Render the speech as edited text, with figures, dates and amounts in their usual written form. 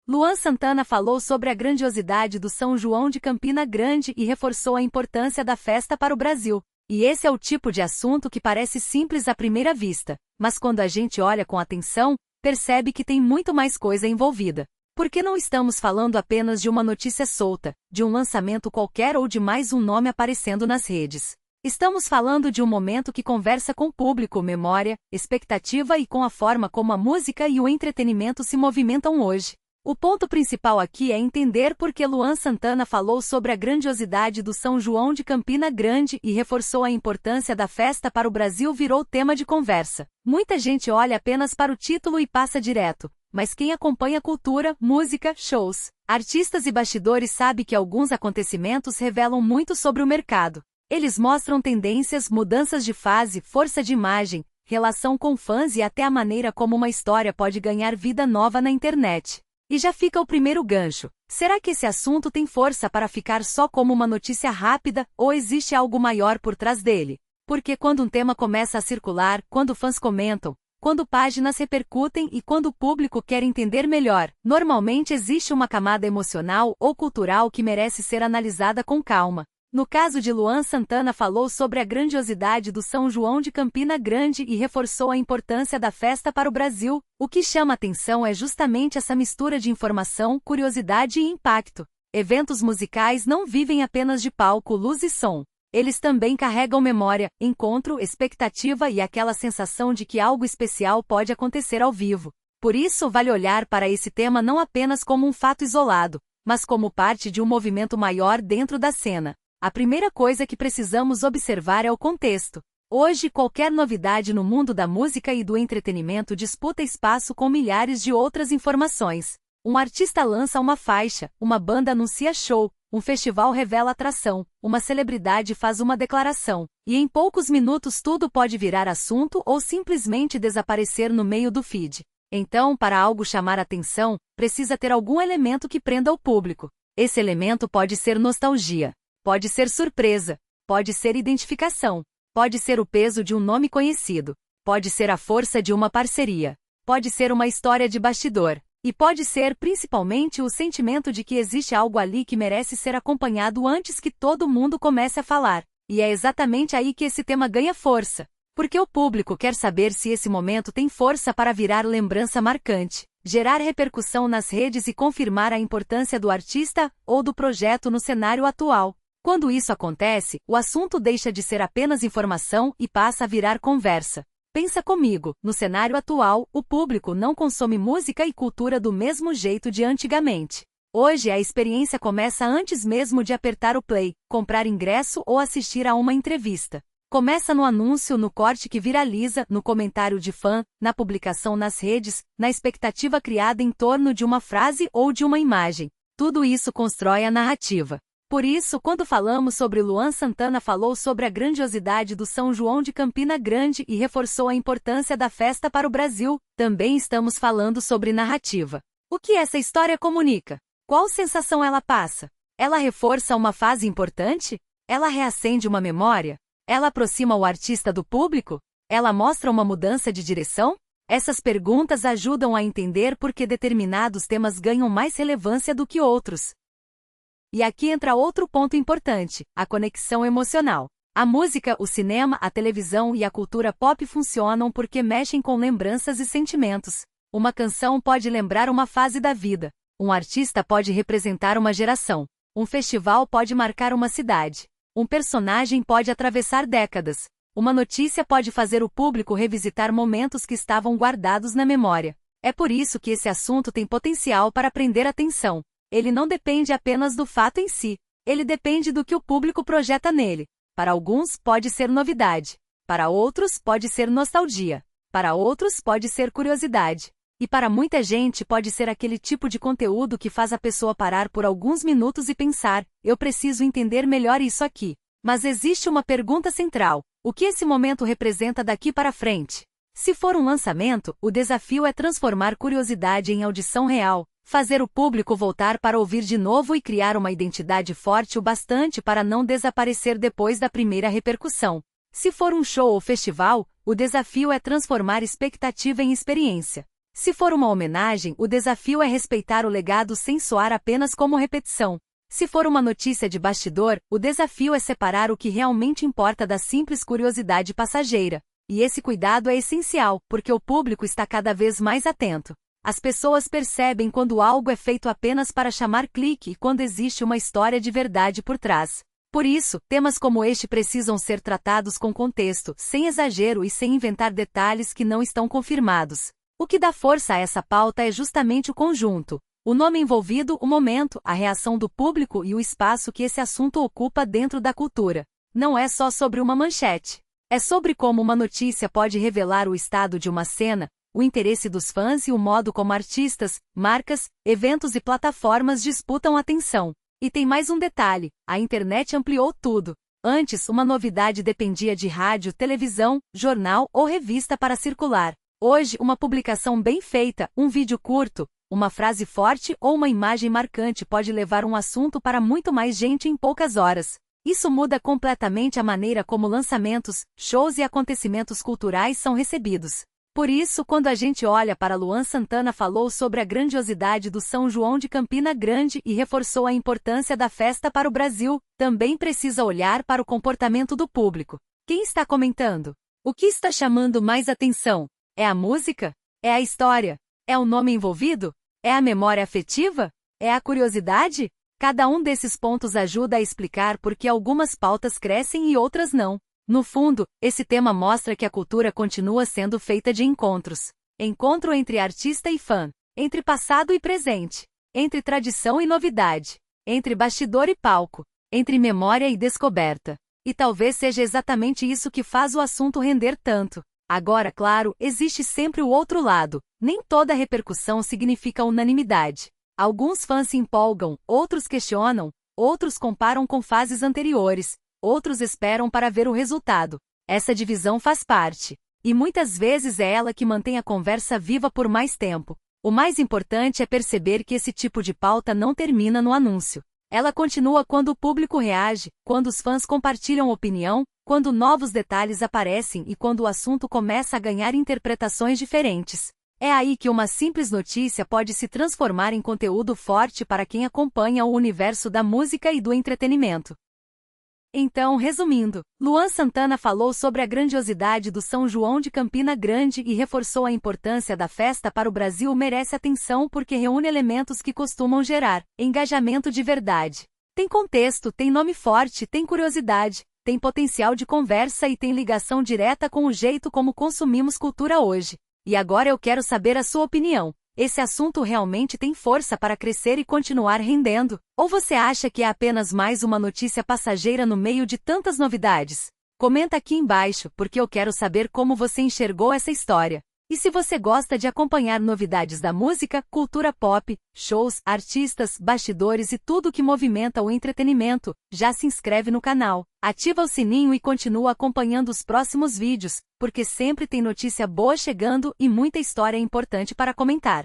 Luan Santana falou sobre a grandiosidade do São João de Campina Grande e reforçou a importância da festa para o Brasil. E esse é o tipo de assunto que parece simples à primeira vista, mas quando a gente olha com atenção, percebe que tem muito mais coisa envolvida. Porque não estamos falando apenas de uma notícia solta, de um lançamento qualquer ou de mais um nome aparecendo nas redes. Estamos falando de um momento que conversa com o público, memória, expectativa e com a forma como a música e o entretenimento se movimentam hoje. O ponto principal aqui é entender por que Luan Santana falou sobre a grandiosidade do São João de Campina Grande e reforçou a importância da festa para o Brasil virou tema de conversa. Muita gente olha apenas para o título e passa direto, mas quem acompanha cultura, música, shows, artistas e bastidores sabe que alguns acontecimentos revelam muito sobre o mercado. Eles mostram tendências, mudanças de fase, força de imagem, relação com fãs e até a maneira como uma história pode ganhar vida nova na internet. E já fica o primeiro gancho. Será que esse assunto tem força para ficar só como uma notícia rápida, ou existe algo maior por trás dele? Porque quando um tema começa a circular, quando fãs comentam, quando páginas repercutem e quando o público quer entender melhor, normalmente existe uma camada emocional ou cultural que merece ser analisada com calma. No caso de Luan Santana falou sobre a grandiosidade do São João de Campina Grande e reforçou a importância da festa para o Brasil. O que chama atenção é justamente essa mistura de informação, curiosidade e impacto. Eventos musicais não vivem apenas de palco, luz e som. Eles também carregam memória, encontro, expectativa e aquela sensação de que algo especial pode acontecer ao vivo. Por isso, vale olhar para esse tema não apenas como um fato isolado, mas como parte de um movimento maior dentro da cena. A primeira coisa que precisamos observar é o contexto. Hoje, qualquer novidade no mundo da música e do entretenimento disputa espaço com milhares de outras informações. Um artista lança uma faixa, uma banda anuncia show, um festival revela atração, uma celebridade faz uma declaração, e em poucos minutos tudo pode virar assunto ou simplesmente desaparecer no meio do feed. Então, para algo chamar atenção, precisa ter algum elemento que prenda o público. Esse elemento pode ser nostalgia. Pode ser surpresa, pode ser identificação, pode ser o peso de um nome conhecido, pode ser a força de uma parceria, pode ser uma história de bastidor, e pode ser principalmente o sentimento de que existe algo ali que merece ser acompanhado antes que todo mundo comece a falar. E é exatamente aí que esse tema ganha força, porque o público quer saber se esse momento tem força para virar lembrança marcante, gerar repercussão nas redes e confirmar a importância do artista ou do projeto no cenário atual. Quando isso acontece, o assunto deixa de ser apenas informação e passa a virar conversa. Pensa comigo, no cenário atual, o público não consome música e cultura do mesmo jeito de antigamente. Hoje a experiência começa antes mesmo de apertar o play, comprar ingresso ou assistir a uma entrevista. Começa no anúncio, no corte que viraliza, no comentário de fã, na publicação nas redes, na expectativa criada em torno de uma frase ou de uma imagem. Tudo isso constrói a narrativa. Por isso, quando falamos sobre Luan Santana falou sobre a grandiosidade do São João de Campina Grande e reforçou a importância da festa para o Brasil, também estamos falando sobre narrativa. O que essa história comunica? Qual sensação ela passa? Ela reforça uma fase importante? Ela reacende uma memória? Ela aproxima o artista do público? Ela mostra uma mudança de direção? Essas perguntas ajudam a entender por que determinados temas ganham mais relevância do que outros. E aqui entra outro ponto importante, a conexão emocional. A música, o cinema, a televisão e a cultura pop funcionam porque mexem com lembranças e sentimentos. Uma canção pode lembrar uma fase da vida. Um artista pode representar uma geração. Um festival pode marcar uma cidade. Um personagem pode atravessar décadas. Uma notícia pode fazer o público revisitar momentos que estavam guardados na memória. É por isso que esse assunto tem potencial para prender atenção. Ele não depende apenas do fato em si. Ele depende do que o público projeta nele. Para alguns, pode ser novidade. Para outros, pode ser nostalgia. Para outros, pode ser curiosidade. E para muita gente, pode ser aquele tipo de conteúdo que faz a pessoa parar por alguns minutos e pensar: eu preciso entender melhor isso aqui. Mas existe uma pergunta central: o que esse momento representa daqui para frente? Se for um lançamento, o desafio é transformar curiosidade em audição real. Fazer o público voltar para ouvir de novo e criar uma identidade forte o bastante para não desaparecer depois da primeira repercussão. Se for um show ou festival, o desafio é transformar expectativa em experiência. Se for uma homenagem, o desafio é respeitar o legado sem soar apenas como repetição. Se for uma notícia de bastidor, o desafio é separar o que realmente importa da simples curiosidade passageira. E esse cuidado é essencial, porque o público está cada vez mais atento. As pessoas percebem quando algo é feito apenas para chamar clique e quando existe uma história de verdade por trás. Por isso, temas como este precisam ser tratados com contexto, sem exagero e sem inventar detalhes que não estão confirmados. O que dá força a essa pauta é justamente o conjunto. O nome envolvido, o momento, a reação do público e o espaço que esse assunto ocupa dentro da cultura. Não é só sobre uma manchete. É sobre como uma notícia pode revelar o estado de uma cena, o interesse dos fãs e o modo como artistas, marcas, eventos e plataformas disputam atenção. E tem mais um detalhe: a internet ampliou tudo. Antes, uma novidade dependia de rádio, televisão, jornal ou revista para circular. Hoje, uma publicação bem feita, um vídeo curto, uma frase forte ou uma imagem marcante pode levar um assunto para muito mais gente em poucas horas. Isso muda completamente a maneira como lançamentos, shows e acontecimentos culturais são recebidos. Por isso, quando a gente olha para Luan Santana falou sobre a grandiosidade do São João de Campina Grande e reforçou a importância da festa para o Brasil, também precisa olhar para o comportamento do público. Quem está comentando? O que está chamando mais atenção? É a música? É a história? É o nome envolvido? É a memória afetiva? É a curiosidade? Cada um desses pontos ajuda a explicar por que algumas pautas crescem e outras não. No fundo, esse tema mostra que a cultura continua sendo feita de encontros. Encontro entre artista e fã, entre passado e presente, entre tradição e novidade, entre bastidor e palco, entre memória e descoberta. E talvez seja exatamente isso que faz o assunto render tanto. Agora, claro, existe sempre o outro lado. Nem toda repercussão significa unanimidade. Alguns fãs se empolgam, outros questionam, outros comparam com fases anteriores, outros esperam para ver o resultado. Essa divisão faz parte. E muitas vezes é ela que mantém a conversa viva por mais tempo. O mais importante é perceber que esse tipo de pauta não termina no anúncio. Ela continua quando o público reage, quando os fãs compartilham opinião, quando novos detalhes aparecem e quando o assunto começa a ganhar interpretações diferentes. É aí que uma simples notícia pode se transformar em conteúdo forte para quem acompanha o universo da música e do entretenimento. Então, resumindo, Luan Santana falou sobre a grandiosidade do São João de Campina Grande e reforçou a importância da festa para o Brasil merece atenção porque reúne elementos que costumam gerar engajamento de verdade. Tem contexto, tem nome forte, tem curiosidade, tem potencial de conversa e tem ligação direta com o jeito como consumimos cultura hoje. E agora eu quero saber a sua opinião. Esse assunto realmente tem força para crescer e continuar rendendo? Ou você acha que é apenas mais uma notícia passageira no meio de tantas novidades? Comenta aqui embaixo, porque eu quero saber como você enxergou essa história. E se você gosta de acompanhar novidades da música, cultura pop, shows, artistas, bastidores e tudo que movimenta o entretenimento, já se inscreve no canal, ativa o sininho e continua acompanhando os próximos vídeos, porque sempre tem notícia boa chegando e muita história importante para comentar.